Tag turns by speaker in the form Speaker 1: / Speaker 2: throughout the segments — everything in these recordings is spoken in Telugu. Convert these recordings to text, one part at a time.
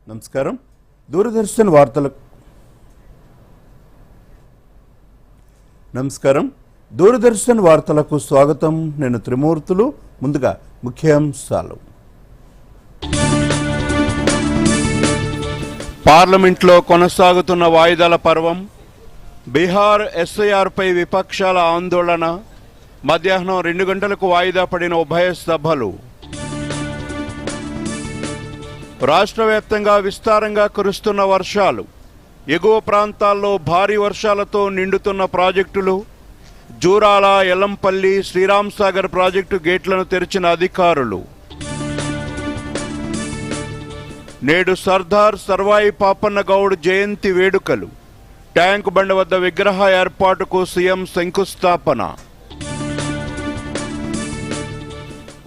Speaker 1: నమస్కారం. దూరదర్శన్ వార్తలకు స్వాగతం. నేను త్రిమూర్తులు. ముందుగా ముఖ్యాంశాలు. పార్లమెంట్లో కొనసాగుతున్న వాయిదాల పర్వం. బీహార్ ఎస్ఐఆర్పై విపక్షాల ఆందోళన. మధ్యాహ్నం 2 గంటలకు వాయిదా పడిన ఉభయ సభలు. రాష్ట్ర వ్యాప్తంగా విస్తారంగా కురుస్తున్న వర్షాలు. ఎగువ ప్రాంతాల్లో భారీ వర్షాలతో నిండుతున్న ప్రాజెక్టులు. జూరాల, ఎల్లంపల్లి, శ్రీరామ్ సాగర్ ప్రాజెక్టు గేట్లను తెరిచిన అధికారులు. నేడు సర్దార్ సర్వాయి పాపన్న గౌడ్ జయంతి వేడుకలు. ట్యాంక్ బండ్ వద్ద విగ్రహ ఏర్పాటుకు సీఎం శంకుస్థాపన.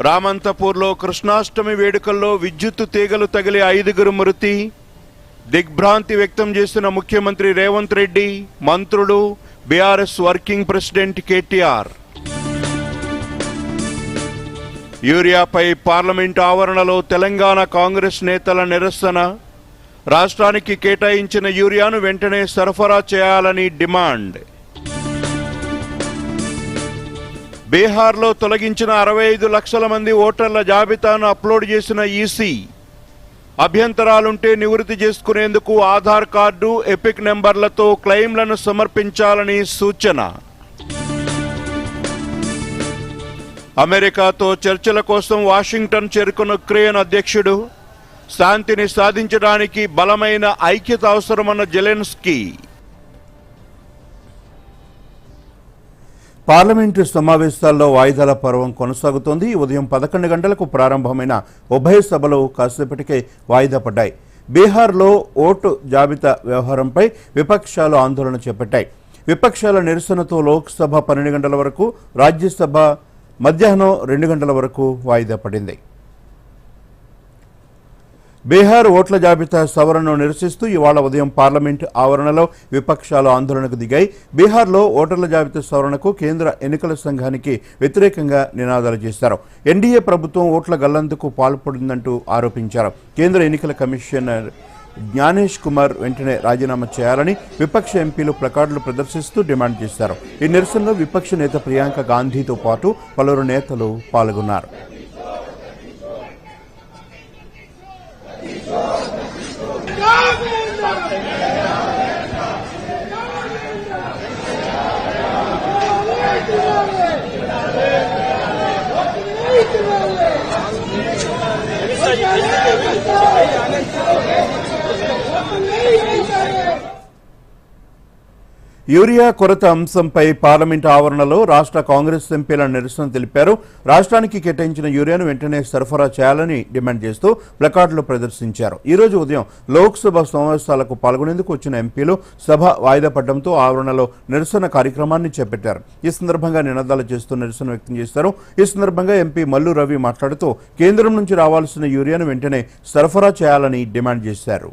Speaker 1: రామంతపూర్లో కృష్ణాష్టమి వేడుకల్లో విద్యుత్తు తీగలు తగిలి 5 మృతి. దిగ్భ్రాంతి వ్యక్తం చేసిన ముఖ్యమంత్రి రేవంత్ రెడ్డి, మంత్రులు, బీఆర్ఎస్ వర్కింగ్ ప్రెసిడెంట్ కేటీఆర్. యూరియాపై పార్లమెంటు ఆవరణలో తెలంగాణ కాంగ్రెస్ నేతల నిరసన. రాష్ట్రానికి కేటాయించిన యూరియాను వెంటనే సరఫరా చేయాలని డిమాండ్. బీహార్లో తొలగించిన 65 లక్షల మంది ఓటర్ల జాబితాను అప్లోడ్ చేసిన ఈసీ. అభ్యంతరాలుంటే నివృత్తి చేసుకునేందుకు ఆధార్ కార్డు, ఎపిక్ నెంబర్లతో క్లెయిమ్లను సమర్పించాలని సూచన. అమెరికాతో చర్చల కోసం వాషింగ్టన్ చేరుకున్న ఉక్రెయిన్ అధ్యక్షుడు. శాంతిని సాధించడానికి బలమైన ఐక్యత అవసరమన్న జెలెన్స్కీ. పార్లమెంటు సమావేశాల్లో వాయిదాల పర్వం కొనసాగుతోంది. ఉదయం 11 గంటలకు ప్రారంభమైన ఉభయ సభలు కాసేపటికే వాయిదా పడ్డాయి. బీహార్లో ఓటు జాబితా వ్యవహారంపై విపక్షాలు ఆందోళన చేపట్టాయి. విపక్షాల నిరసనతో లోక్సభ 12 గంటల వరకు, రాజ్యసభ మధ్యాహ్నం 2 గంటల వరకు వాయిదా పడింది. బీహార్ ఓట్ల జాబితా సవరణను నిరసిస్తూ ఇవాళ ఉదయం పార్లమెంటు ఆవరణలో విపక్షాలు ఆందోళనకు దిగాయి. బీహార్లో ఓటర్ల జాబితా సవరణకు కేంద్ర ఎన్నికల సంఘానికి వ్యతిరేకంగా నినాదాలు చేశారు. ఎన్డీఏ ప్రభుత్వం ఓట్ల గల్లంతుకు పాల్పడిందంటూ ఆరోపించారు. కేంద్ర ఎన్నికల కమిషనర్ జ్ఞానేష్ కుమార్ వెంటనే రాజీనామా చేయాలని విపక్ష ఎంపీలు ప్లకార్డులు ప్రదర్శిస్తూ డిమాండ్ చేశారు. ఈ నిరసనలో విపక్ష నేత ప్రియాంక గాంధీతో పాటు పలువురు నేతలు పాల్గొన్నారు. యూరియా కొరత అంశంపై పార్లమెంటు ఆవరణలో రాష్ట్ర కాంగ్రెస్ ఎంపీల నిరసన తెలిపారు. రాష్ట్రానికి కేటాయించిన యూరియాను వెంటనే సరఫరా చేయాలని డిమాండ్ చేస్తూ ప్లకార్డులు ప్రదర్శించారు. ఈ రోజు ఉదయం లోక్సభ సమావేశాలకు పాల్గొనేందుకు వచ్చిన ఎంపీలు సభ వాయిదా పడడంతో ఆవరణలో నిరసన కార్యక్రమాన్ని చేపట్టారు. ఈ సందర్భంగా నినాదాలు చేస్తూ నిరసన వ్యక్తం చేశారు. ఈ సందర్భంగా ఎంపీ మల్లు రవి మాట్లాడుతూ కేంద్రం నుంచి రావాల్సిన యూరియాను వెంటనే సరఫరా చేయాలని డిమాండ్ చేశారు.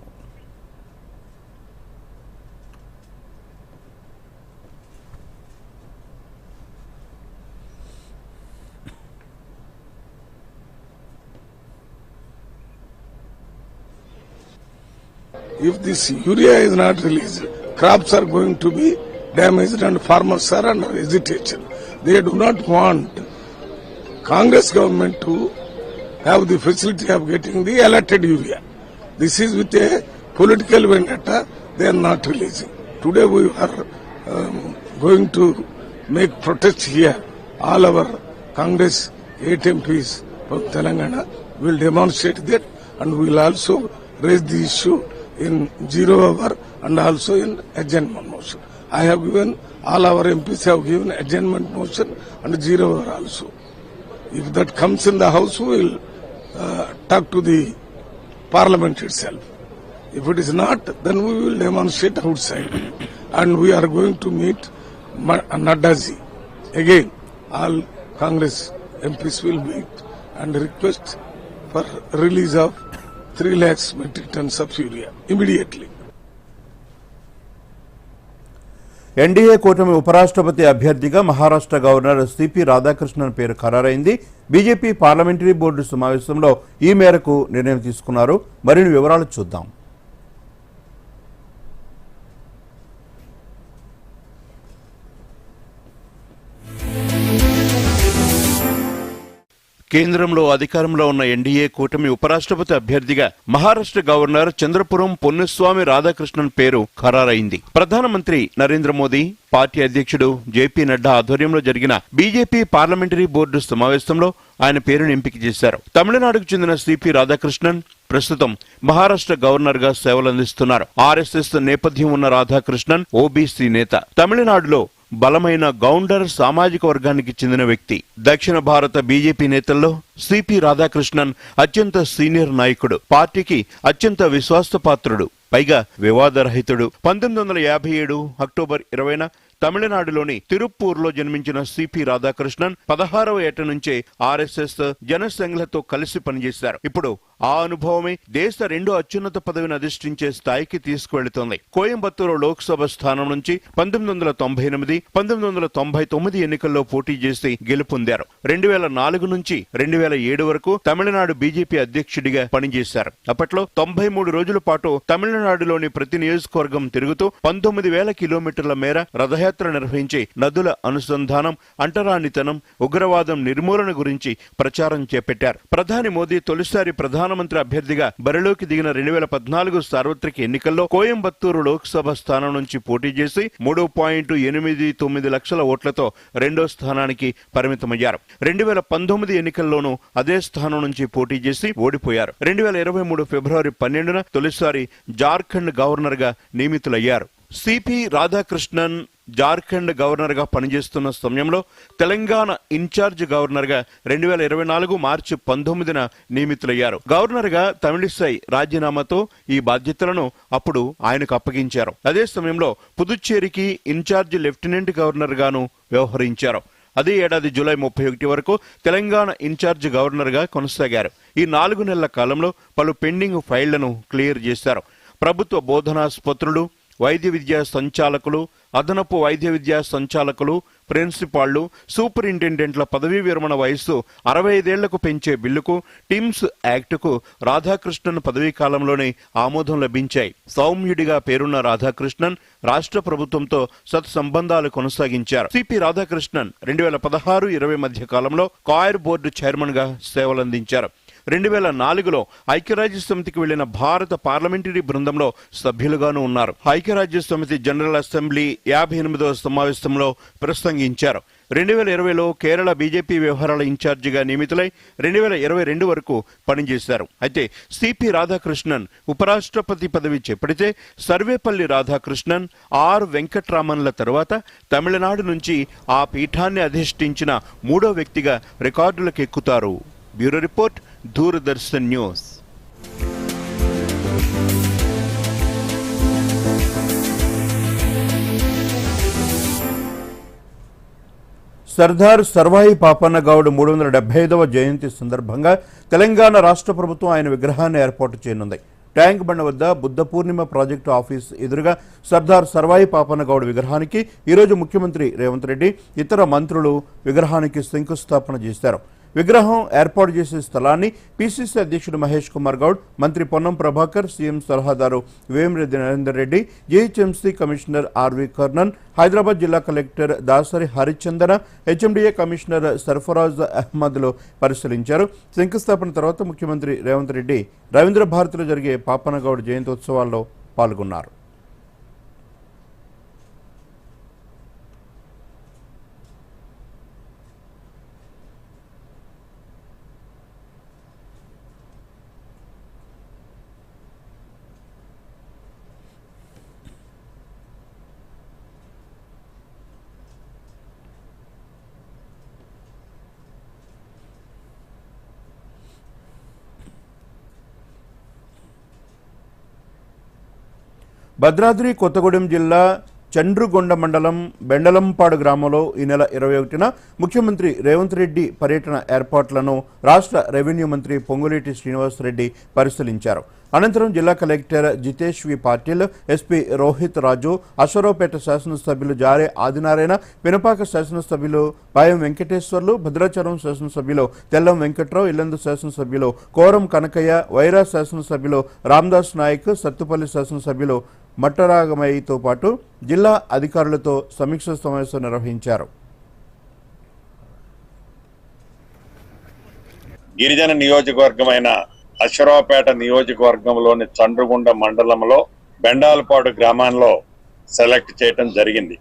Speaker 2: If this urea is not released, crops are going to be damaged and farmers are under hesitation. They do not want Congress government to have the facility of getting the allotted urea. This is with a political vendetta. They are not releasing. Today we are going to make protest here. All our Congress 8 MPs from Telangana will demonstrate that, and we will also raise the issue in 0 hour and also in adjournment motion. I have given, all our MPs have given adjournment motion and 0 hour also. If that comes in the house, we will talk to the parliament itself. If it is not, then we will demonstrate outside. And we are going to meet Naddaji. Again, all Congress MPs will meet and request for release of 3 lakhs metric tons of urea immediately.
Speaker 1: NDA కూటమి ఉపరాష్ట్రపతి అభ్యర్థిగా మహారాష్ట్ర గవర్నర్ సిపి రాధాకృష్ణన్ పేరు ఖరారైంది. బీజేపీ పార్లమెంటరీ బోర్డు సమావేశంలో ఈ మేరకు నిర్ణయం తీసుకున్నారు. మరిన్ని వివరాలు చూద్దాం. కేంద్రంలో అధికారంలో ఉన్న ఎన్డీఏ కూటమి ఉపరాష్ట్రపతి అభ్యర్థిగా మహారాష్ట్ర గవర్నర్ చంద్రపురం పొన్నుస్వామి రాధాకృష్ణన్ పేరు ఖరారైంది. ప్రధానమంత్రి నరేంద్ర మోదీ, పార్టీ అధ్యక్షుడు జేపీ నడ్డా ఆధ్వర్యంలో జరిగిన బీజేపీ పార్లమెంటరీ బోర్డు సమావేశంలో ఆయన పేరును ఎంపిక చేశారు. తమిళనాడుకు చెందిన సిపి రాధాకృష్ణన్ ప్రస్తుతం మహారాష్ట్ర గవర్నర్ గా సేవలందిస్తున్నారు. ఆర్ఎస్ఎస్ నేపథ్యం ఉన్న రాధాకృష్ణన్ ఓబీసీ నేత. తమిళనాడులో బలమైన గౌండర్ సామాజిక వర్గానికి చెందిన వ్యక్తి. దక్షిణ భారత బీజేపీ నేతల్లో సిపి రాధాకృష్ణన్ అత్యంత సీనియర్ నాయకుడు. పార్టీకి అత్యంత విశ్వాసపాత్రుడు, పైగా వివాదరహితుడు. 1957 అక్టోబర్ 20న తమిళనాడులోని తిరుప్పూర్లో జన్మించిన సిపి రాధాకృష్ణన్ 16వ ఏట నుంచే ఆర్ఎస్ఎస్ జనసంఘ్లతో కలిసి పనిచేశారు. ఇప్పుడు ఆ అనుభవమే దేశ రెండో అత్యున్నత పదవిని అధిష్ఠించే స్థాయికి తీసుకువెళుతోంది. కోయంబత్తూరు లోక్సభ స్థానం నుంచి 1998, 1999 ఎన్నికల్లో పోటీ చేసి గెలుపొందారు. 2004 నుంచి 2007 వరకు తమిళనాడు బీజేపీ అధ్యక్షుడిగా పనిచేశారు. అప్పట్లో 93 రోజుల పాటు తమిళనాడులోని ప్రతి నియోజకవర్గం తిరుగుతూ 19,000 కిలోమీటర్ల మేర రథయాత్ర నిర్వహించి నదుల అనుసంధానం, అంటరానితనం, ఉగ్రవాదం నిర్మూలన గురించి ప్రచారం చేపట్టారు. ప్రధాని మోదీ తొలిసారి ప్రధానమంత్రి అభ్యర్థిగా బరిలోకి దిగిన 2014 సార్వత్రిక ఎన్నికల్లో కోయంబత్తూరు లోక్సభ స్థానం నుంచి పోటీ చేసి 3.89 లక్షల ఓట్లతో రెండో స్థానానికి పరిమితమయ్యారు. 2019 ఎన్నికల్లోనూ అదే స్థానం నుంచి పోటీ చేసి ఓడిపోయారు. 2023 ఫిబ్రవరి 12న తొలిసారి జార్ఖండ్ గవర్నర్ గా నియమితులయ్యారు. సిపి రాధాకృష్ణన్ జార్ఖండ్ గవర్నర్ గా పనిచేస్తున్న సమయంలో తెలంగాణ ఇన్ఛార్జ్ గవర్నర్ గా 2024 మార్చి 19న నియమితులయ్యారు. గవర్నర్ గా తమిళిసై రాజీనామాతో ఈ బాధ్యతలను అప్పుడు ఆయనకు అప్పగించారు. అదే సమయంలో పుదుచ్చేరికి ఇన్ఛార్జ్ లెఫ్టినెంట్ గవర్నర్ గాను వ్యవహరించారు. అదే ఏడాది జూలై 31 వరకు తెలంగాణ ఇన్ఛార్జ్ గవర్నర్ గా కొనసాగారు. ఈ 4 నెలల కాలంలో పలు పెండింగ్ ఫైళ్లను క్లియర్ చేశారు. ప్రభుత్వ బోధనాసుపత్రులు, వైద్య విద్యా సంచాలకులు, అదనపు వైద్య విద్యా సంచాలకులు, ప్రిన్సిపాళ్లు, సూపరింటెండెంట్ల పదవీ విరమణ వయస్సు 65 ఏళ్లకు పెంచే బిల్లుకు, టిమ్స్ యాక్టుకు రాధాకృష్ణన్ పదవీ కాలంలోనే ఆమోదం లభించాయి. సౌమ్యుడిగా పేరున్న రాధాకృష్ణన్ రాష్ట్ర ప్రభుత్వంతో సత్సంబంధాలు కొనసాగించారు. సిపి రాధాకృష్ణన్ 2016-20 మధ్య కాలంలో కాయర్ బోర్డు చైర్మన్ గా సేవలందించారు. 2004లో ఐక్యరాజ్య సమితికి వెళ్లిన భారత పార్లమెంటరీ బృందంలో సభ్యులుగాను ఉన్నారు. ఐక్యరాజ్య సమితి జనరల్ అసెంబ్లీ 58వ సమావేశంలో ప్రసంగించారు. 2020లో కేరళ బీజేపీ వ్యవహారాల ఇన్ఛార్జిగా నియమితులై 2022 వరకు పనిచేశారు. అయితే సిపి రాధాకృష్ణన్ ఉపరాష్ట్రపతి పదవి చేపడితే సర్వేపల్లి రాధాకృష్ణన్, ఆర్ వెంకట్రామన్ల తరువాత తమిళనాడు నుంచి ఆ పీఠాన్ని అధిష్ఠించిన 3వ వ్యక్తిగా రికార్డులకు ఎక్కుతారు. Bureau report, Doordarshan news. Sardar Sarvai Papanna Goud 375వ జయంతి సందర్భంగా తెలంగాణ రాష్ట్ర ప్రభుత్వం ఆయన విగ్రహాన్ని ఏర్పాటు చేయనుంది. ట్యాంక్ బండ వద్ద బుద్ధ పూర్ణిమ ప్రాజెక్టు ఆఫీస్ ఎదురుగా సర్దార్ సర్వాయి పాపన్న గౌడ్ విగ్రహానికి ఈరోజు ముఖ్యమంత్రి రేవంత్ రెడ్డి, ఇతర మంత్రులు విగ్రహానికి శంకుస్థాపన చేశారు. విగ్రహం ఏర్పాటు చేసే స్థలాన్ని పిసిసి అధ్యక్షుడు మహేష్ కుమార్ గౌడ్, మంత్రి పొన్నం ప్రభాకర్, సీఎం సలహాదారు Vemireddy Narender Reddy, GHMC commissioner RV Karnan, Hyderabad జిల్లా collector Dasari Harichandana, HMDA commissioner Sarfaraz అహ్మద్లు పరిశీలించారు. శంకుస్థాపన తర్వాత ముఖ్యమంత్రి రేవంత్ రెడ్డి రవీంద్ర భారతిలో జరిగే పాపన్నగౌడ్ జయంతోత్సవాల్లో పాల్గొన్నారు. భద్రాద్రి కొత్తగూడెం జిల్లా చండ్రుగొండ మండలం బెండలంపాడు గ్రామంలో ఈ నెల 21న ముఖ్యమంత్రి రేవంత్ రెడ్డి పర్యటన ఏర్పాట్లను రాష్ట్ర రెవెన్యూ మంత్రి పొంగులేటి శ్రీనివాసరెడ్డి పరిశీలించారు. అనంతరం జిల్లా కలెక్టర్ జితేష్ వి పాటిల్, ఎస్పీ రోహిత్ రాజు, అశ్వరావుపేట శాసనసభ్యులు జారే ఆదినారాయణ, పినపాక శాసనసభ్యులు పాయం వెంకటేశ్వర్లు, భద్రాచలం శాసనసభ్యులు తెల్లం వెంకట్రావు, ఇల్లందు శాసనసభ్యులు కోరం కనకయ్య, వైరా శాసనసభ్యులు రామ్దాస్ నాయక్, సత్తుపల్లి శాసనసభ్యులు మట్టరాగమయ్యతో పాటు జిల్లా అధికారులతో సమీక్ష సమావేశం నిర్వహించారు.
Speaker 3: గిరిజన నియోజకవర్గమైన అశ్వరావుపేట నియోజకవర్గంలోని చండ్రుగుండ మండలంలో బెండాలపాడు గ్రామంలో సెలెక్ట్ చేయడం జరిగింది.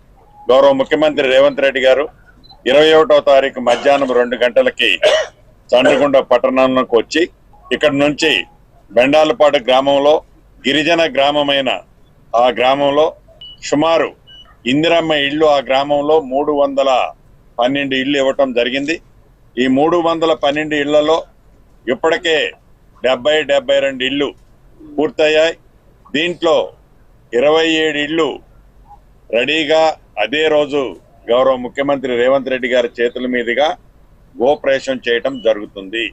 Speaker 3: గౌరవ ముఖ్యమంత్రి రేవంత్ రెడ్డి గారు 21వ తారీఖు మధ్యాహ్నం 2 గంటలకి చండ్రుగుండ పట్టణంలోకి వచ్చి ఇక్కడ నుంచి బెండాలపాడు గ్రామంలో గిరిజన గ్రామమైన ఆ గ్రామంలో సుమారు ఇందిరమ్మ ఇళ్లు ఆ గ్రామంలో 312 ఇళ్లు ఇవ్వటం జరిగింది. ఈ 312 ఇళ్లలో ఇప్పటికే 72 ఇళ్లు పూర్తయ్యాయి. దీంట్లో 27 ఇళ్లు రెడీగా అదే రోజు గౌరవ ముఖ్యమంత్రి రేవంత్ రెడ్డి గారి చేతుల మీదుగా గోప్రవేశం చేయటం జరుగుతుంది.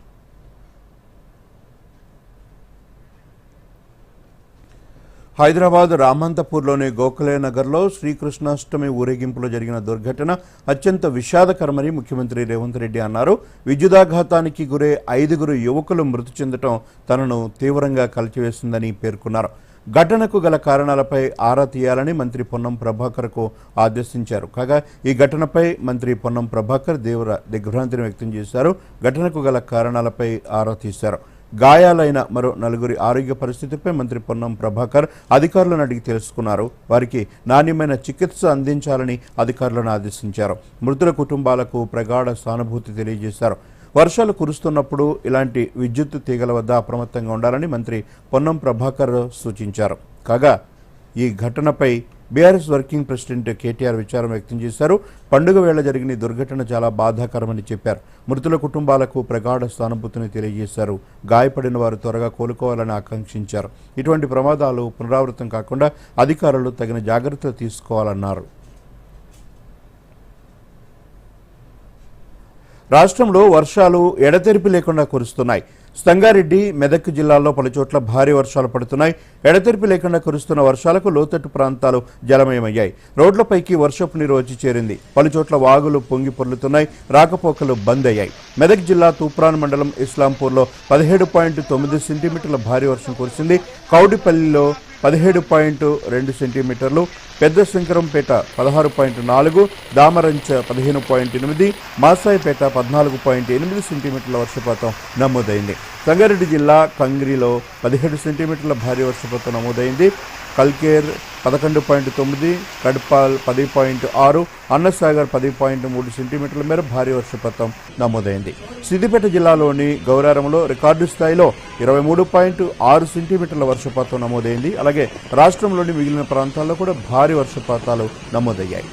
Speaker 1: హైదరాబాద్ రామంతపూర్లోని గోఖలే నగర్లో శ్రీకృష్ణాష్టమి ఊరేగింపులో జరిగిన దుర్ఘటన అత్యంత విషాదకరమని ముఖ్యమంత్రి రేవంత్ రెడ్డి అన్నారు. విద్యుదాఘాతానికి గురే 5 యువకులు మృతి చెందటం తనను తీవ్రంగా కలిచివేసిందని పేర్కొన్నారు. ఘటనకు గల కారణాలపై ఆరా తీయాలని మంత్రి పొన్నం ప్రభాకర్కు ఆదేశించారు. కాగా ఈ ఘటనపై మంత్రి పొన్నం ప్రభాకర్ తీవ్ర దిగ్భ్రాంతిని వ్యక్తం చేశారు. ఘటనకు గల కారణాలపై ఆరా తీశారు. గాయాలైన మరో 4 ఆరోగ్య పరిస్థితిపై మంత్రి పొన్నం ప్రభాకర్ అధికారులను అడిగి తెలుసుకున్నారు. వారికి నాణ్యమైన చికిత్స అందించాలని అధికారులను ఆదేశించారు. మృతుల కుటుంబాలకు ప్రగాఢ సానుభూతి తెలియజేశారు. వర్షాలు కురుస్తున్నప్పుడు ఇలాంటి విద్యుత్ తీగల వద్ద అప్రమత్తంగా ఉండాలని మంత్రి పొన్నం ప్రభాకర్ సూచించారు. కాగా ఈ ఘటనపై బీఆర్ఎస్ వర్కింగ్ ప్రెసిడెంట్ కేటీఆర్ విచారం వ్యక్తం చేశారు. పండుగ వేళ జరిగిన ఈ దుర్ఘటన చాలా బాధాకరమని చెప్పారు. మృతుల కుటుంబాలకు ప్రగాఢ సానుభూతిని తెలియజేశారు. గాయపడిన వారు త్వరగా కోలుకోవాలని ఆకాంక్షించారు. ఇటువంటి ప్రమాదాలు పునరావృతం కాకుండా అధికారులు తగిన జాగ్రత్తలు తీసుకోవాలన్నారు. రాష్ట్రంలో వర్షాలు ఎడతెరిపి లేకుండా కురుస్తున్నాయి. సంగారెడ్డి, మెదక్ జిల్లాల్లో పలుచోట్ల భారీ వర్షాలు పడుతున్నాయి. ఎడతెరిపి లేకుండా కురుస్తున్న వర్షాలకు లోతట్టు ప్రాంతాలు జలమయమయ్యాయి. రోడ్లపైకి వర్షపు నీరు వచ్చి చేరింది. పలుచోట్ల వాగులు పొంగి పొర్లుతున్నాయి. రాకపోకలు బంద్ అయ్యాయి. మెదక్ జిల్లా తూప్రాన్ మండలం ఇస్లాంపూర్లో 17.9 సెంటీమీటర్ల భారీ వర్షం కురిసింది. కౌడిపల్లిలో 17.2 సెంటీమీటర్లు, పెద్ద శంకరంపేట 16.4, దామరంచ 15.8, మాసాయిపేట 14.8 సెంటీమీటర్ల వర్షపాతం నమోదైంది. సంగారెడ్డి జిల్లా కంగ్రిలో 17 సెంటీమీటర్ల భారీ వర్షపాతం నమోదైంది. కల్కేర్ 11.9, కడ్పాల్ 10.6, అన్నసాగర్ 10.3 సెంటీమీటర్ల మేర భారీ వర్షపాతం నమోదైంది. సిద్దిపేట జిల్లాలోని గౌరారంలో రికార్డు స్థాయిలో 23.6 సెంటీమీటర్ల వర్షపాతం నమోదైంది. అలాగే రాష్ట్రంలోని మిగిలిన ప్రాంతాల్లో కూడా భారీ వర్షపాతాలు నమోదయ్యాయి.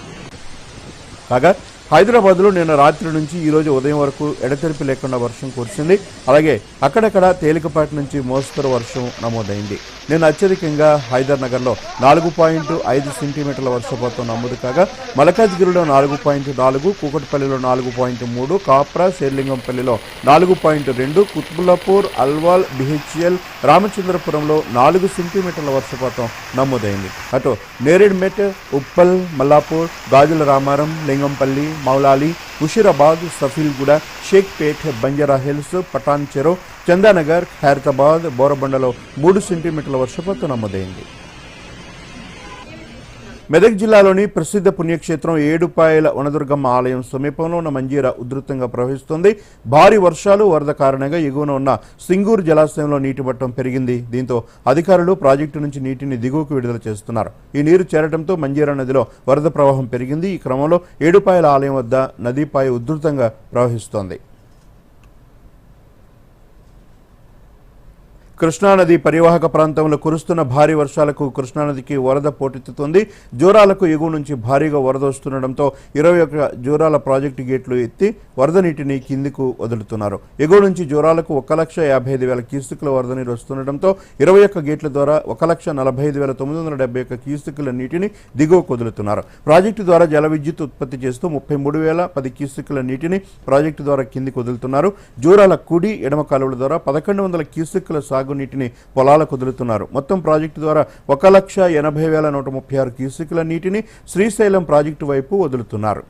Speaker 1: కాగా హైదరాబాద్లో నిన్న రాత్రి నుంచి ఈరోజు ఉదయం వరకు ఎడతెరిపి లేకుండా వర్షం కురిసింది. అలాగే అక్కడక్కడ తేలికపాటి నుంచి మోస్తరు వర్షం నమోదైంది. నిన్న అత్యధికంగా హైదర్ నగర్లో 4.5 సెంటీమీటర్ల వర్షపాతం నమోదు కాగా మల్కాజ్గిరిలో 4.4, కూకట్పల్లిలో 4.3, కాప్రా, శేర్లింగంపల్లిలో 4.2, కుత్బుల్లాపూర్, అల్వాల్, బిహెచ్ఎల్, రామచంద్రపురంలో 4 సెంటీమీటర్ల వర్షపాతం నమోదైంది. అటు నేరేడ్మెట్, ఉప్పల్, మల్లాపూర్, గాజుల రామారం, లింగంపల్లి, మౌలాలి, ముషీరాబాద్, సఫీల్గూడ, షేక్పేట్, బంజారా హిల్స్, పటాన్ చెరో, చందానగర్, ఖైరతాబాద్, బోరబండలో 3 సెంటీమీటర్ల వర్షపాతం నమోదైంది. మెదక్ జిల్లాలోని ప్రసిద్ధ పుణ్యక్షేత్రం ఏడుపాయల వనదుర్గమ్మ ఆలయం సమీపంలో ఉన్న మంజీరా ఉధృతంగా ప్రవహిస్తోంది. భారీ వర్షాలు, వరద కారణంగా ఎగువన ఉన్న సింగూరు జలాశయంలో నీటి మట్టం పెరిగింది. దీంతో అధికారులు ప్రాజెక్టు నుంచి నీటిని దిగువకు విడుదల చేస్తున్నారు. ఈ నీరు చేరడంతో మంజీరా నదిలో వరద ప్రవాహం పెరిగింది. ఈ క్రమంలో ఏడుపాయల ఆలయం వద్ద నదీపాయ ఉధృతంగా ప్రవహిస్తోంది. కృష్ణానది పరివాహక ప్రాంతంలో కురుస్తున్న భారీ వర్షాలకు కృష్ణానదికి వరద పోటెత్తుతోంది. జూరాలకు ఎగువ నుంచి భారీగా వరద వస్తుండటంతో 21 జూరాల ప్రాజెక్టు గేట్లు ఎత్తి వరద నీటిని కిందికి వదులుతున్నారు. ఎగువ నుంచి జూరాలకు 1,55,000 క్యూసెక్కుల వరద నీరు వస్తుండటంతో 21 గేట్ల ద్వారా 1,45,971 క్యూసెక్కుల నీటిని దిగువకు వదులుతున్నారు. ప్రాజెక్టు ద్వారా జల విద్యుత్ ఉత్పత్తి చేస్తూ 33,010 క్యూసెక్కుల నీటిని ప్రాజెక్టు ద్వారా కిందికి వదులుతున్నారు. జూరాల కుడి ఎడమ కాలువల ద్వారా 1,100 క్యూసెక్కుల నీటిని పొలాలకు వదులుతున్నారు. మొత్తం ప్రాజెక్టు ద్వారా 1,80,136 క్యూసెక్కుల నీటిని శ్రీశైలం ప్రాజెక్టు వైపు వదులుతున్నారు.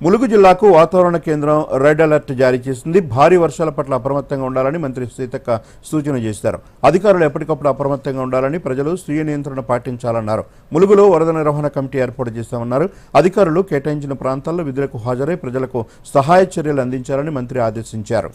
Speaker 1: ములుగు జిల్లాకు వాతావరణ కేంద్రం రెడ్ అలర్ట్ జారీ చేసింది. భారీ వర్షాల పట్ల అప్రమత్తంగా ఉండాలని మంత్రి సీతక్క సూచన చేశారు. అధికారులు ఎప్పటికప్పుడు అప్రమత్తంగా ఉండాలని, ప్రజలు స్వీయ నియంత్రణ పాటించాలన్నారు. ములుగులో వరద నిర్వహణ కమిటీ ఏర్పాటు చేశామన్నారు. అధికారులు కేటాయించిన ప్రాంతాల్లో విధులకు హాజరై ప్రజలకు సహాయ చర్యలు అందించాలని మంత్రి ఆదేశించారు.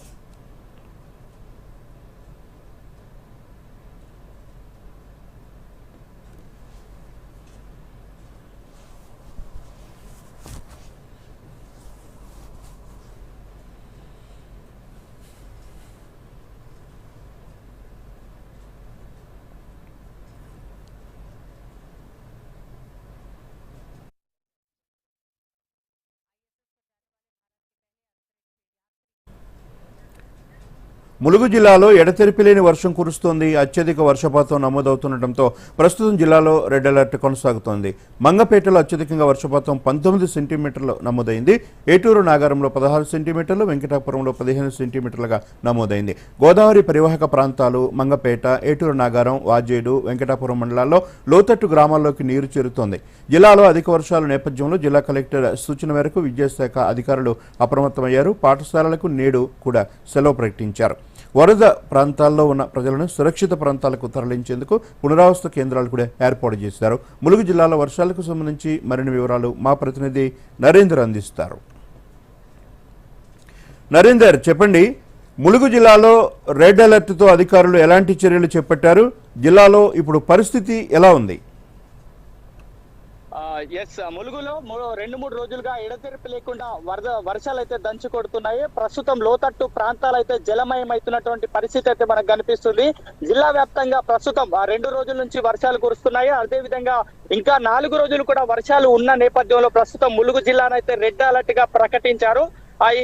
Speaker 1: ములుగు జిల్లాలో ఎడతెరిపిలేని వర్షం కురుస్తోంది. అత్యధిక వర్షపాతం నమోదవుతుండటంతో ప్రస్తుతం జిల్లాలో రెడ్ అలర్ట్ కొనసాగుతోంది. మంగపేటలో అత్యధికంగా వర్షపాతం 19 సెంటీమీటర్లు నమోదైంది. ఏటూరు నాగారంలో 16 సెంటీమీటర్లు, వెంకటాపురంలో 15 సెంటీమీటర్లుగా నమోదైంది. గోదావరి పరివాహక ప్రాంతాలు మంగపేట, ఏటూరు నాగారం, వాజేడు, వెంకటాపురం మండలాల్లో లోతట్టు గ్రామాల్లోకి నీరు చేరుతోంది. జిల్లాలో అధిక వర్షాల నేపథ్యంలో జిల్లా కలెక్టర్ సూచన మేరకు విద్యాశాఖ అధికారులు అప్రమత్తమయ్యారు. పాఠశాలలకు నేడు కూడా సెలవు ప్రకటించారు. వరద ప్రాంతాల్లో ఉన్న ప్రజలను సురక్షిత ప్రాంతాలకు తరలించేందుకు పునరావాస కేంద్రాలు కూడా ఏర్పాటు చేశారు. ములుగు జిల్లాలో వర్షాలకు సంబంధించి మరిన్ని వివరాలు మా ప్రతినిధి నరేందర్ అందిస్తారు. నరేందర్, చెప్పండి, ములుగు జిల్లాలో రెడ్ అలర్ట్తో అధికారులు ఎలాంటి చర్యలు చేపట్టారు? జిల్లాలో ఇప్పుడు పరిస్థితి ఎలా ఉంది?
Speaker 4: ములుగులో 2-3 రోజులుగా ఎడతెరిపి లేకుండా వర్షాలు అయితే దంచి కొడుతున్నాయి. ప్రస్తుతం లోతట్టు ప్రాంతాలు అయితే జలమయం అవుతున్నటువంటి పరిస్థితి అయితే మనకు కనిపిస్తుంది. జిల్లా వ్యాప్తంగా ప్రస్తుతం 2 రోజుల నుంచి వర్షాలు కురుస్తున్నాయి. అదే విధంగా ఇంకా 4 రోజులు కూడా వర్షాలు ఉన్న నేపథ్యంలో ప్రస్తుతం ములుగు జిల్లానైతే రెడ్ అలర్ట్ గా ప్రకటించారు.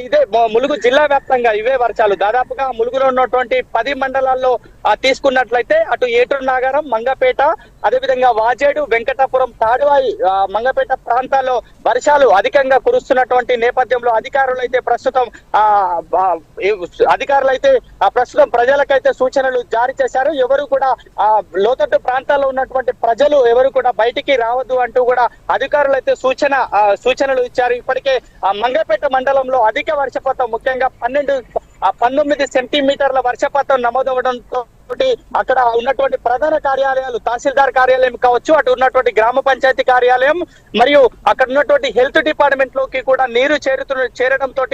Speaker 4: ఇదే ములుగు జిల్లా వ్యాప్తంగా ఇవే వర్షాలు దాదాపుగా ములుగులో ఉన్నటువంటి 10 మండలాల్లో తీసుకున్నట్లయితే అటు ఏటూరు నాగారం, మంగపేట, అదేవిధంగా వాజేడు, వెంకటాపురం, తాడువాయి, మంగపేట ప్రాంతాల్లో వర్షాలు అధికంగా కురుస్తున్నటువంటి నేపథ్యంలో అధికారులు అయితే ప్రస్తుతం ప్రజలకైతే సూచనలు జారీ చేశారు. ఎవరు కూడా లోతట్టు ప్రాంతాల్లో ఉన్నటువంటి ప్రజలు ఎవరు కూడా బయటికి రావద్దు అంటూ కూడా అధికారులు అయితే సూచనలు ఇచ్చారు. ఇప్పటికే మంగపేట మండలంలో అధిక వర్షపాతం ముఖ్యంగా 19 సెంటీమీటర్ల వర్షపాతం నమోదవడంతో అక్కడ ఉన్నటువంటి ప్రధాన కార్యాలయాలు, తహసీల్దార్ కార్యాలయం కావచ్చు, అటు ఉన్నటువంటి గ్రామ పంచాయతీ కార్యాలయం మరియు అక్కడ ఉన్నటువంటి హెల్త్ డిపార్ట్మెంట్ లోకి కూడా నీరు చేరడంతో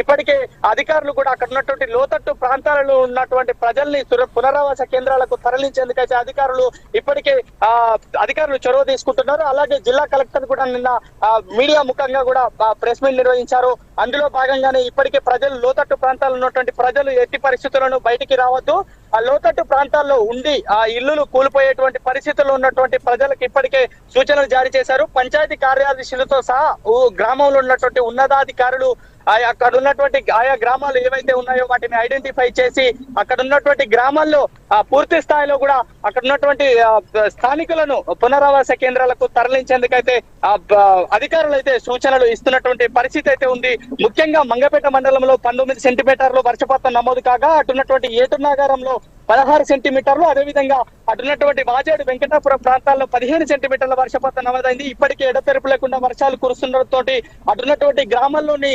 Speaker 4: ఇప్పటికే అధికారులు కూడా అక్కడ ఉన్నటువంటి లోతట్టు ప్రాంతాలలో ఉన్నటువంటి ప్రజల్ని పునరావాస కేంద్రాలకు తరలించేందుకైతే అధికారులు చొరవ తీసుకుంటున్నారు. అలాగే జిల్లా కలెక్టర్ కూడా నిన్న మీడియా ముఖంగా కూడా ప్రెస్ మీట్ నిర్వహించారు. అందులో భాగంగానే ఇప్పటికే ప్రజలు లోతట్టు ప్రాంతాల్లో ఉన్నటువంటి ప్రజలు ఎట్టి పరిస్థితులను బయటికి రావద్దు, ఆ లోతట్టు ప్రాంతాల్లో ఉండి ఆ ఇల్లులు కూలిపోయేటువంటి పరిస్థితుల్లో ఉన్నటువంటి ప్రజలకు ఇప్పటికే సూచనలు జారీ చేశారు. పంచాయతీ కార్యదర్శులతో సహా గ్రామంలో ఉన్నటువంటి ఉన్నతాధికారులు అక్కడ ఉన్నటువంటి ఆయా గ్రామాలు ఏవైతే ఉన్నాయో వాటిని ఐడెంటిఫై చేసి అక్కడ ఉన్నటువంటి గ్రామాల్లో పూర్తి స్థాయిలో కూడా అక్కడ ఉన్నటువంటి స్థానికులను పునరావాస కేంద్రాలకు తరలించేందుకైతే అధికారులు అయితే సూచనలు ఇస్తున్నటువంటి పరిస్థితి అయితే ఉంది. ముఖ్యంగా మంగపేట మండలంలో 19 సెంటీమీటర్లు వర్షపాతం నమోదు కాగా అటున్నటువంటి ఏటూరు నాగారంలో 16 సెంటీమీటర్లు, అదేవిధంగా అటున్నటువంటి వాజేడు, వెంకటాపురం ప్రాంతాల్లో 15 సెంటీమీటర్ల వర్షపాతం నమోదైంది. ఇప్పటికే ఎడతెరిపి లేకుండా వర్షాలు కురుస్తుండటంతో అటున్నటువంటి గ్రామాల్లోని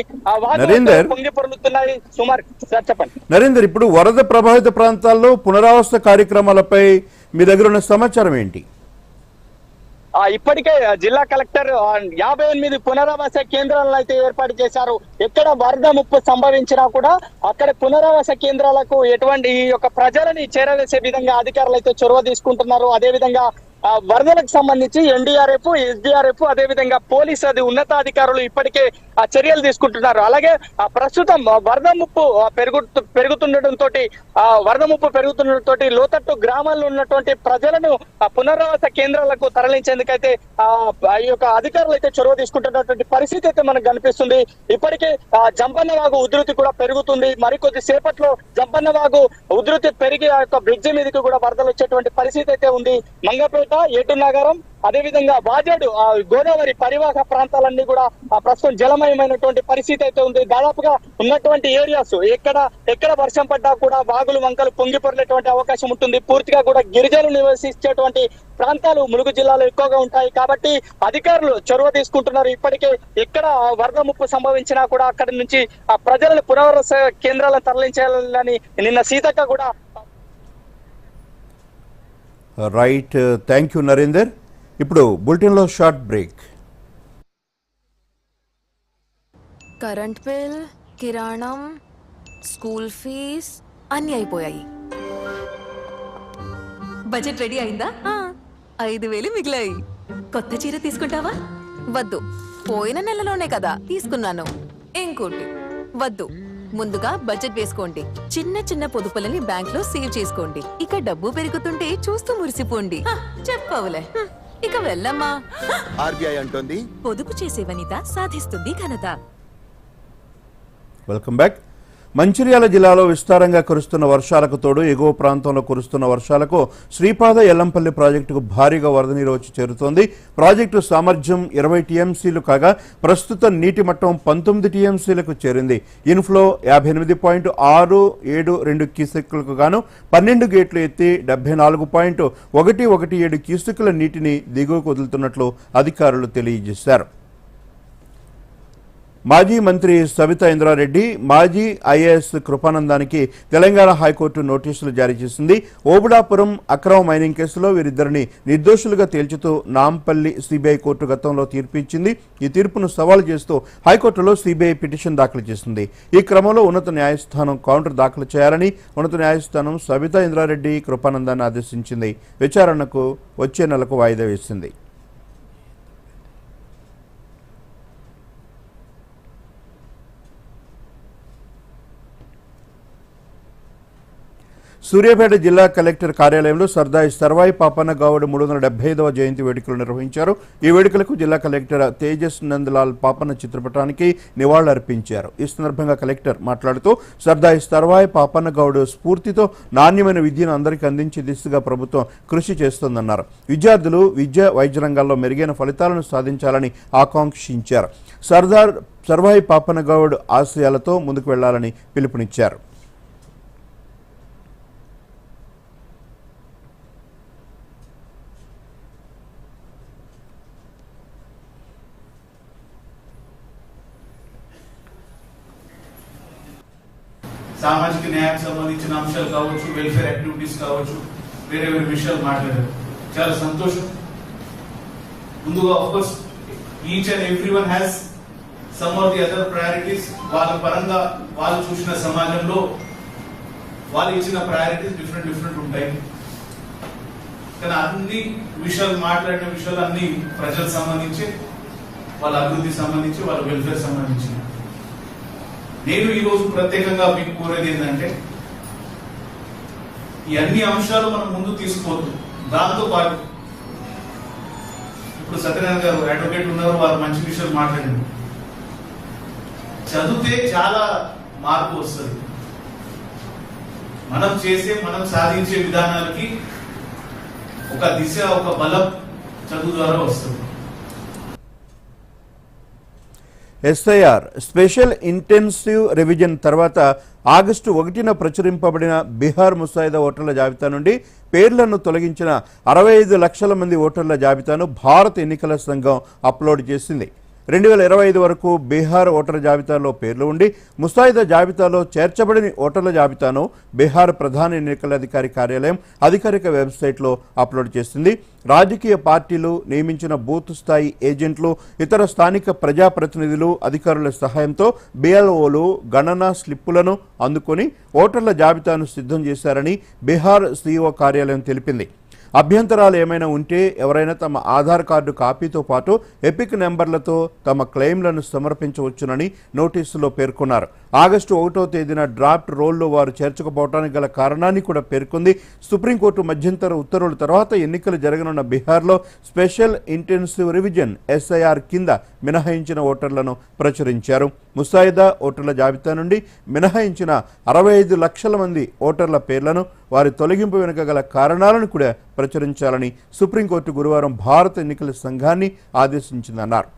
Speaker 4: పొంగి పొరులుతున్నాయి. సుమారు సార్ చెప్పండి
Speaker 1: నరేందర్, ఇప్పుడు వరద ప్రభావిత ప్రాంతాల్లో పునరావాస కార్యక్రమాలపై మీ దగ్గర ఉన్న సమాచారం ఏంటి?
Speaker 4: ఇప్పటికే జిల్లా కలెక్టర్ 58 పునరావాస కేంద్రాలను అయితే ఏర్పాటు చేశారు. ఎక్కడ వరద ముప్పు సంభవించినా కూడా అక్కడ పునరావాస కేంద్రాలకు ఎటువంటి ఈ యొక్క ప్రజలని చేరవేసే విధంగా అధికారులు అయితే చొరవ తీసుకుంటున్నారు. అదేవిధంగా వరదలకు సంబంధించి NDRF, SDRF అదేవిధంగా పోలీసు ఉన్నతాధికారులు ఇప్పటికే చర్యలు తీసుకుంటున్నారు. అలాగే ప్రస్తుతం వరద ముప్పు పెరుగుతుండటంతో లోతట్టు గ్రామాల్లో ఉన్నటువంటి ప్రజలను పునరావాస కేంద్రాలకు తరలించేందుకైతే ఈ యొక్క అధికారులు అయితే చొరవ తీసుకుంటున్నటువంటి పరిస్థితి అయితే మనకు కనిపిస్తుంది. ఇప్పటికే జంపన్నవాగు ఉధృతి కూడా పెరుగుతుంది. మరికొద్ది సేపట్లో జంపన్నవాగు ఉధృతి పెరిగి ఆ యొక్క బ్రిడ్జి మీదకి కూడా వరదలు వచ్చేటువంటి పరిస్థితి అయితే ఉంది. మంగపేట, ఏటునగరం అదేవిధంగా వాజేడు గోదావరి పరివాహక ప్రాంతాలన్నీ కూడా ప్రస్తుతం జలమయమైనటువంటి పరిస్థితి అయితే ఉంది. దాదాపుగా ఉన్నటువంటి ఏరియాస్ ఎక్కడ వర్షం పడ్డా కూడా వాగులు వంకలు పొంగిపొరలేటువంటి అవకాశం ఉంటుంది. పూర్తిగా కూడా గిరిజనులు నివసించేటువంటి ప్రాంతాలు ములుగు జిల్లాలో ఎక్కువగా ఉంటాయి. కాబట్టి అధికారులు చొరవ తీసుకుంటున్నారు. ఇప్పటికే ఎక్కడ వరద ముప్పు సంభవించినా కూడా అక్కడి నుంచి ప్రజలను పునరావాస కేంద్రాలను తరలించాలని నిన్న సీతక్క కూడా
Speaker 1: రైట్. Thank you Narender. ఇప్పుడు బులెటిన్లో షార్ట్ బ్రేక్.
Speaker 5: కరెంట్ బిల్, కిరాణం, స్కూల్ ఫీజ్ అన్నీ అయిపోయాయి.
Speaker 6: బడ్జెట్ రెడీ అయిందా?
Speaker 5: 5,000 మిగిలాయి.
Speaker 6: కొత్త చీర తీసుకుంటావా?
Speaker 5: వద్దు, పోయిన నెలలోనే కదా తీసుకున్నాను. ఇంకోటి వద్దు. ముందుగా బడ్జెట్ వేసుకోండి. చిన్న చిన్న పొదుపులని బ్యాంక్ లో సేవ్ చేసుకోండి. ఇక డబ్బు పెరుగుతుంటే చూస్తూ మురిసిపోండి. చెప్పవులే, ఇక వెళ్ళమ్మా.
Speaker 7: ఆర్బీఐ అంటోంది,
Speaker 6: పొదుపు చేసే వనిత సాధిస్తుంది ఘనత.
Speaker 1: Welcome back. మంచిర్యాల జిల్లాలో విస్తారంగా కురుస్తున్న వర్షాలకు తోడు ఎగువ ప్రాంతంలో కురుస్తున్న వర్షాలకు శ్రీపాద ఎల్లంపల్లి ప్రాజెక్టుకు భారీగా వరద నీరు వచ్చి చేరుతోంది. ప్రాజెక్టు సామర్థ్యం 20 టీఎంసీలు కాగా ప్రస్తుత నీటి మట్టం 19 టీఎంసీలకు చేరింది. ఇన్ఫ్లో 58.672 క్యూసెక్కులకు గాను 12 గేట్లు ఎత్తి 74.117 క్యూసెక్కుల నీటిని దిగువకు వదులుతున్నట్లు అధికారులు తెలియజేశారు. మాజీ మంత్రి సబితా ఇంద్రారెడ్డి, మాజీ ఐఏఎస్ కృపానందానికి తెలంగాణ హైకోర్టు నోటీసులు జారీ చేసింది. ఓబుడాపురం అక్రమ మైనింగ్ కేసులో వీరిద్దరిని నిర్దోషులుగా తేల్చుతూ నాంపల్లి సిబిఐ కోర్టు గతంలో తీర్పు ఇచ్చింది. ఈ తీర్పును సవాలు చేస్తూ హైకోర్టులో సిబిఐ పిటిషన్ దాఖలు చేసింది. ఈ క్రమంలో ఉన్నత న్యాయస్థానం కౌంటర్ దాఖలు చేయాలని ఉన్నత న్యాయస్థానం సబితా ఇంద్రారెడ్డి, కృపానందాన్ని ఆదేశించింది. విచారణకు వచ్చే నెలకు వాయిదా వేసింది. సూర్యాపేట జిల్లా కలెక్టర్ కార్యాలయంలో సర్దార్ సర్వాయి పాపన్న గౌడ్ 375వ జయంతి వేడుకలు నిర్వహించారు. ఈ వేడుకలకు జిల్లా కలెక్టర్ తేజస్ నందలాల్ పాపన్న చిత్రపటానికి నివాళులర్పించారు. ఈ సందర్భంగా కలెక్టర్ మాట్లాడుతూ సర్దార్ సర్వాయి పాపన్న గౌడ్ స్ఫూర్తితో నాణ్యమైన విద్యను అందరికీ అందించే దిశగా ప్రభుత్వం కృషి చేస్తోందన్నారు. విద్యార్థులు విద్య, వైద్య రంగాల్లో మెరుగైన ఫలితాలను సాధించాలని ఆకాంక్షించారు. సర్దార్ సర్వాయి పాపన్న గౌడ్ ఆశయాలతో ముందుకు వెళ్లాలని పిలుపునిచ్చారు.
Speaker 8: సామాజిక న్యాయానికి సంబంధించిన అంశాలు కావచ్చు, వెల్ఫేర్ యాక్టివిటీస్ కావచ్చు, వేరే వేరే విషయాలు మాట్లాడారు. చాలా సంతోషం. ముందుగా of course each and every one has some of the other priorities. వాళ్ళ పరంగా వాళ్ళు చూసిన సమాజంలో వాళ్ళు ఇచ్చిన ప్రయారిటీస్ డిఫరెంట్ ఉంటాయి. కానీ అన్ని విషయాలు మాట్లాడిన విషయాలు అన్ని ప్రజలకు సంబంధించి, వాళ్ళ అభివృద్ధికి సంబంధించి, వాళ్ళ వెల్ఫేర్ సంబంధించి. నేను ఈరోజు ప్రత్యేకంగా మీకు కోరేది ఏంటంటే ఈ అన్ని అంశాలు మనం ముందు తీసుకోవద్దు. దాంతో పాటు ఇప్పుడు సత్యనారాయణ గారు అడ్వకేట్ ఉన్నారు, వారు మంచి విషయాలు మాట్లాడారు. చదివితే చాలా మార్పు వస్తుంది. మనం సాధించే విధానాలకి ఒక దిశ, ఒక బలం చదువు ద్వారా వస్తుంది.
Speaker 1: ఎస్ఐఆర్ స్పెషల్ ఇంటెన్సివ్ రివిజన్ తర్వాత ఆగస్టు 1న ప్రచురింపబడిన బీహార్ ముసాయిదా ఓటర్ల జాబితా నుండి పేర్లను తొలగించిన 65 లక్షల మంది ఓటర్ల జాబితాను భారత ఎన్నికల సంఘం అప్లోడ్ చేసింది. 2025 వరకు బీహార్ ఓటర్ల జాబితాలో పేర్లు ఉండి ముసాయిదా జాబితాలో చేర్చబడిన ఓటర్ల జాబితాను బీహార్ ప్రధాన ఎన్నికల అధికారి కార్యాలయం అధికారిక వెబ్సైట్లో అప్లోడ్ చేసింది. రాజకీయ పార్టీలు నియమించిన బూత్ స్థాయి ఏజెంట్లు, ఇతర స్థానిక ప్రజాప్రతినిధులు, అధికారుల సహాయంతో బిఎల్ఓలు గణన స్లిప్పులను అందుకొని ఓటర్ల జాబితాను సిద్ధం చేశారని బీహార్ సీఈఓ కార్యాలయం తెలిపింది. అభ్యంతరాలు ఏమైనా ఉంటే ఎవరైనా తమ ఆధార్ కార్డు కాపీతో పాటు ఎపిక్ నెంబర్లతో తమ క్లెయిమ్లను సమర్పించవచ్చునని నోటీసులో పేర్కొన్నారు. ఆగస్టు 1వ తేదీన డ్రాఫ్ట్ రోల్లో వారు చేర్చకపోవడానికి గల కారణాన్ని కూడా పేర్కొంది. సుప్రీంకోర్టు మధ్యంతర ఉత్తర్వుల తర్వాత ఎన్నికలు జరగనున్న బీహార్లో స్పెషల్ ఇంటెన్సివ్ రివిజన్ SIR కింద మినహాయించిన ఓటర్లను ప్రచురించారు. ముసాయిదా ఓటర్ల జాబితా నుండి మినహాయించిన 65 లక్షల మంది ఓటర్ల పేర్లను వారి తొలగింపు వెనుక గల కారణాలను కూడా ప్రచురించాలని సుప్రీంకోర్టు గురువారం భారత ఎన్నికల సంఘాన్ని ఆదేశించిందన్నారు.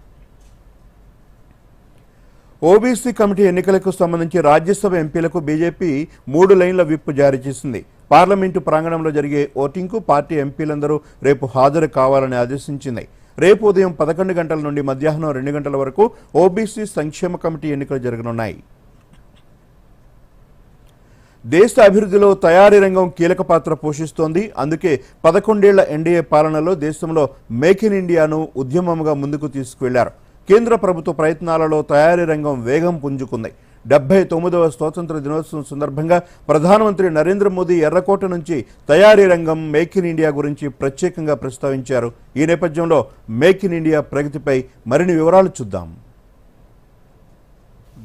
Speaker 1: ఓబీసీ కమిటీ ఎన్నికలకు సంబంధించి రాజ్యసభ ఎంపీలకు బీజేపీ 3 లైన్ల విప్ జారీ చేసింది. పార్లమెంటు ప్రాంగణంలో జరిగే ఓటింగ్కు పార్టీ ఎంపీలందరూ రేపు హాజరు కావాలని ఆదేశించింది. రేపు ఉదయం 11 గంటల నుండి మధ్యాహ్నం 2 గంటల వరకు ఓబీసీ సంక్షేమ కమిటీ ఎన్నికలు జరగనున్నాయి. దేశ అభివృద్ధిలో తయారీ రంగం కీలక పాత్ర పోషిస్తోంది. అందుకే 11 ఏళ్ల ఎన్డీఏ పాలనలో దేశంలో మేక్ ఇన్ ఇండియాను ఉద్యమంగా ముందుకు తీసుకువెళ్లారు. కేంద్ర ప్రభుత్వ ప్రయత్నాలలో తయారీ రంగం వేగం పుంజుకుంది. 79వ స్వాతంత్ర దినోత్సవం సందర్భంగా ప్రధానమంత్రి నరేంద్ర మోదీ ఎర్రకోట నుంచి తయారీ రంగం మేక్ ఇన్ ఇండియా గురించి ప్రత్యేకంగా ప్రస్తావించారు. ఈ నేపథ్యంలో మేక్ ఇన్ ఇండియా ప్రగతిపై మరిన్ని వివరాలు చూద్దాం.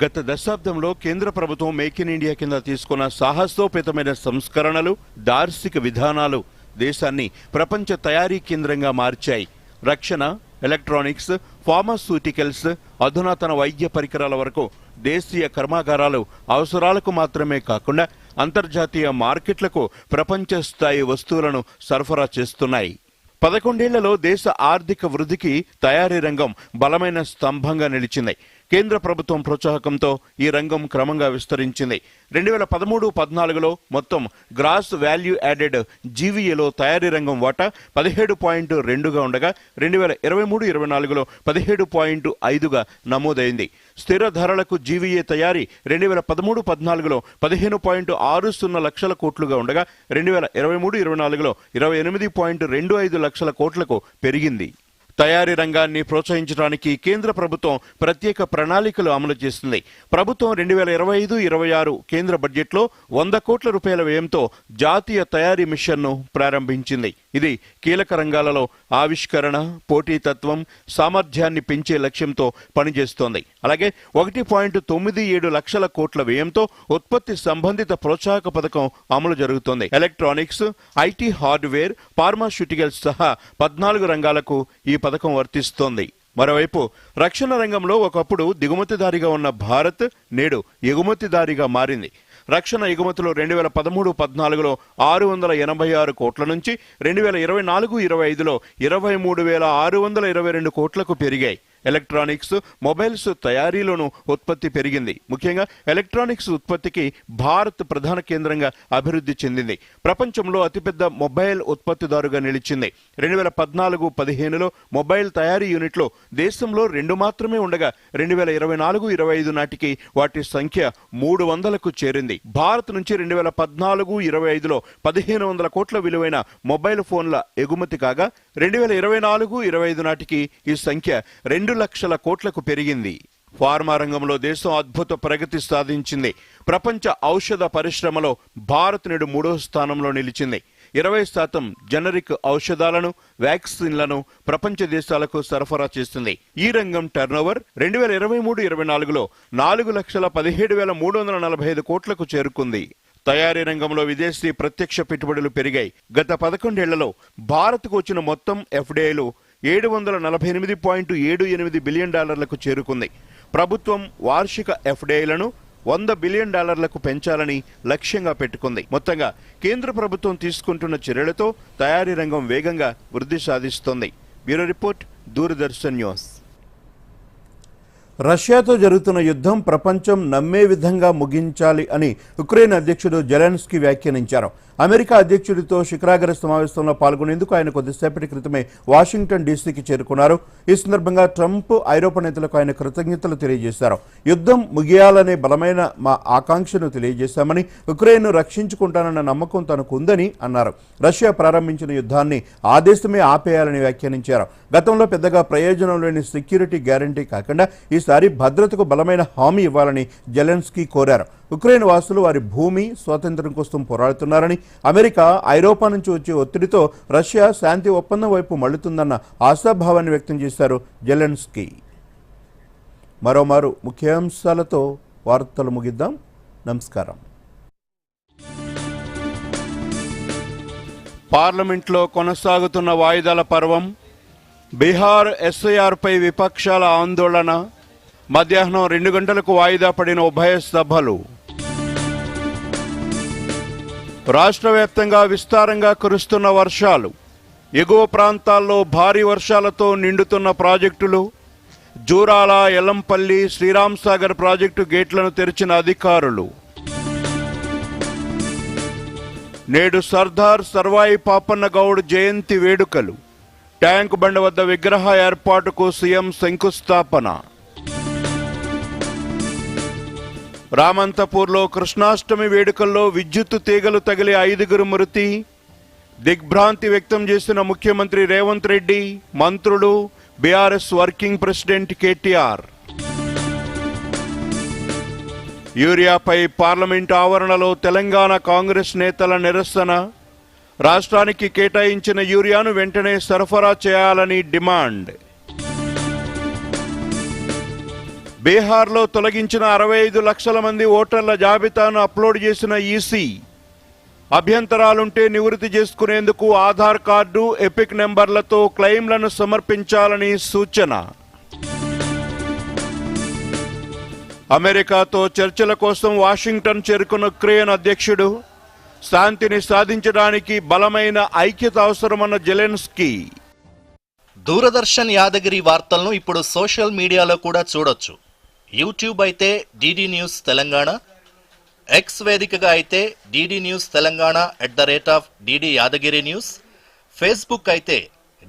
Speaker 1: గత దశాబ్దంలో కేంద్ర ప్రభుత్వం మేక్ ఇన్ ఇండియా కింద తీసుకున్న సాహసోపేతమైన సంస్కరణలు, దార్శిక విధానాలు దేశాన్ని ప్రపంచ తయారీ కేంద్రంగా మార్చాయి. రక్షణ, ఎలక్ట్రానిక్స్, ఫార్మాస్యూటికల్స్, అధునాతన వైద్య పరికరాల వరకు దేశీయ కర్మాగారాలు అవసరాలకు మాత్రమే కాకుండా అంతర్జాతీయ మార్కెట్లకు ప్రపంచ స్థాయి వస్తువులను సరఫరా చేస్తున్నాయి. 11 ఏళ్లలో దేశ ఆర్థిక వృద్ధికి తయారీ రంగం బలమైన స్తంభంగా నిలిచింది. కేంద్ర ప్రభుత్వం ప్రోత్సాహకంతో ఈ రంగం క్రమంగా విస్తరించింది. 2013-14లో మొత్తం గ్రాస్ వాల్యూ యాడెడ్ జీవీఏలో తయారీ రంగం వాటా 17.2గా ఉండగా 2023-24లో 17.5గా నమోదైంది. స్థిర ధరలకు జీవీఏ తయారీ 2013-14లో 15.60 లక్షల కోట్లుగా ఉండగా 2023-24లో 28.25 లక్షల కోట్లకు పెరిగింది. తయారీ రంగాన్ని ప్రోత్సహించడానికి కేంద్ర ప్రభుత్వం ప్రత్యేక ప్రణాళికలు అమలు చేస్తుంది. ప్రభుత్వం 2025-26 కేంద్ర బడ్జెట్లో 100 కోట్ల రూపాయల వ్యయంతో జాతీయ తయారీ మిషన్ను ప్రారంభించింది. ఇది కీలక రంగాలలో ఆవిష్కరణ, పోటీతత్వం, సామర్థ్యాన్ని పెంచే లక్ష్యంతో పనిచేస్తోంది. అలాగే 1.97 లక్షల కోట్ల వ్యయంతో ఉత్పత్తి సంబంధిత ప్రోత్సాహక పథకం అమలు జరుగుతోంది. ఎలక్ట్రానిక్స్, ఐటీ హార్డ్వేర్, ఫార్మాస్యూటికల్స్ సహా 14 రంగాలకు ఈ పథకం వర్తిస్తోంది. మరోవైపు రక్షణ రంగంలో ఒకప్పుడు దిగుమతిదారిగా ఉన్న భారత్ నేడు ఎగుమతిదారిగా మారింది. రక్షణ ఎగుమతులు 2013-14లో 686 కోట్ల నుంచి 2024-25లో 23,622 కోట్లకు పెరిగాయి. ఎలక్ట్రానిక్స్, మొబైల్స్ తయారీలోనూ ఉత్పత్తి పెరిగింది. ముఖ్యంగా ఎలక్ట్రానిక్స్ ఉత్పత్తికి భారత్ ప్రధాన కేంద్రంగా అభివృద్ధి చెందింది. ప్రపంచంలో అతిపెద్ద మొబైల్ ఉత్పత్తిదారుగా నిలిచింది. 2014-15లో మొబైల్ తయారీ యూనిట్లు దేశంలో 2 మాత్రమే ఉండగా 2024-25 నాటికి వాటి సంఖ్య 300కు చేరింది. భారత్ నుంచి 2014-25లో 1,500 కోట్ల విలువైన మొబైల్ ఫోన్ల ఎగుమతి కాగా 2024-25 నాటికి ఈ సంఖ్య 2 లక్షల కోట్లకు పెరిగింది. ఫార్మా రంగంలో దేశం అద్భుత ప్రగతి సాధించింది. ప్రపంచ ఔషధ పరిశ్రమలో భారత్ నేడు 3వ స్థానంలో నిలిచింది. 20% జనరిక్ ఔషధాలను, వ్యాక్సిన్లను ప్రపంచ దేశాలకు సరఫరా చేస్తుంది. ఈ రంగం టర్నోవర్ 2023-24లో 4,17,345 కోట్లకు చేరుకుంది. తయారీ రంగంలో విదేశీ ప్రత్యక్ష పెట్టుబడులు పెరిగాయి. గత 11 ఏళ్లలో భారత్కు వచ్చిన మొత్తం ఎఫ్డీఐలు $748.78 బిలియన్ చేరుకుంది. ప్రభుత్వం వార్షిక ఎఫ్డీఐలను $100 బిలియన్ పెంచాలని లక్ష్యంగా పెట్టుకుంది. మొత్తంగా కేంద్ర ప్రభుత్వం తీసుకుంటున్న చర్యలతో తయారీ రంగం వేగంగా వృద్ధి సాధిస్తోంది. Bureau report, Doordarshan news. రష్యాతో జరుగుతున్న యుద్ధం ప్రపంచం నమ్మే విధంగా ముగించాలి అని ఉక్రెయిన్ అధ్యక్షుడు జెలెన్స్కీ వ్యాఖ్యానించారు. అమెరికా అధ్యక్షుడితో శిఖరాగ్ర సమావేశంలో పాల్గొనేందుకు ఆయన కొద్దిసేపటి క్రితమే వాషింగ్టన్ డీసీకి చేరుకున్నారు. ఈ సందర్భంగా ట్రంప్, ఐరోపా నేతలకు ఆయన కృతజ్ఞతలు తెలియజేశారు. యుద్ధం ముగియాలనే బలమైన మా ఆకాంక్షను తెలియజేశామని, ఉక్రెయిన్ను రక్షించుకుంటానన్న నమ్మకం తనకు ఉందని అన్నారు. రష్యా ప్రారంభించిన యుద్ధాన్ని ఆ దేశమే ఆపేయాలని వ్యాఖ్యానించారు. గతంలో పెద్దగా ప్రయోజనం లేని సెక్యూరిటీ గ్యారంటీ కాకుండా ఈ ఈసారి భద్రతకు బలమైన హామీ ఇవ్వాలని జెలెన్స్కీ కోరారు. ఉక్రెయిన్ వాసులు వారి భూమి స్వాతంత్ర్యం కోసం పోరాడుతున్నారని, అమెరికా, ఐరోపా నుంచి వచ్చే ఒత్తిడితో రష్యా శాంతి ఒప్పందం వైపు మళ్లుతుందన్న ఆశాభావాన్ని వ్యక్తం చేశారు జెలెన్స్కీ. మరోమారు ముఖ్యాంశాలతో వార్తలు ముగిద్దాం. నమస్కారం. పార్లమెంట్లో కొనసాగుతున్న వాయిదాల పర్వం. బీహార్ ఎస్ఐఆర్పై విపక్షాల ఆందోళన. మధ్యాహ్నం 2 గంటలకు వాయిదా పడిన ఉభయ సభలు. రాష్ట్ర వ్యాప్తంగా విస్తారంగా కురుస్తున్న వర్షాలు. ఎగువ ప్రాంతాల్లో భారీ వర్షాలతో నిండుతున్న ప్రాజెక్టులు. జూరాల, ఎల్లంపల్లి, శ్రీరామ్ సాగర్ ప్రాజెక్టు గేట్లను తెరిచిన అధికారులు. నేడు సర్దార్ సర్వాయి పాపన్న గౌడ్ జయంతి వేడుకలు. ట్యాంక్ బండ వద్ద విగ్రహ ఏర్పాటుకు సీఎం శంకుస్థాపన. రామంతపూర్లో కృష్ణాష్టమి వేడుకల్లో విద్యుత్తు తీగలు తగిలి 5 మృతి. దిగ్భ్రాంతి వ్యక్తం చేసిన ముఖ్యమంత్రి రేవంత్ రెడ్డి, మంత్రులు, బీఆర్ఎస్ వర్కింగ్ ప్రెసిడెంట్ కేటీఆర్. యూరియాపై పార్లమెంటు ఆవరణలో తెలంగాణ కాంగ్రెస్ నేతల నిరసన. రాష్ట్రానికి కేటాయించిన యూరియాను వెంటనే సరఫరా చేయాలని డిమాండ్. బీహార్లో తొలగించిన 65 లక్షల మంది ఓటర్ల జాబితాను అప్లోడ్ చేసిన ఈసీ. అభ్యంతరాలుంటే నివృత్తి చేసుకునేందుకు ఆధార్ కార్డు, ఎపిక్ నెంబర్లతో క్లెయిమ్లను సమర్పించాలని సూచన. అమెరికాతో చర్చల కోసం వాషింగ్టన్ చేరుకున్న ఉక్రెయిన్ అధ్యక్షుడు. శాంతిని సాధించడానికి బలమైన ఐక్యత అవసరమన్న జెలెన్స్కీ.
Speaker 9: దూరదర్శన్ యాదగిరి వార్తలను ఇప్పుడు సోషల్ మీడియాలో కూడా చూడొచ్చు. యూట్యూబ్ అయితే డిడి న్యూస్ తెలంగాణ, ఎక్స్ వేదికగా అయితే DD news Telangana @DD Yadagiri news, Facebook అయితే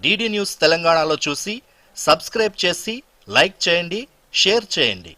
Speaker 9: డిడి న్యూస్ తెలంగాణలో చూసి సబ్స్క్రైబ్ చేసి లైక్ చేయండి, షేర్ చేయండి.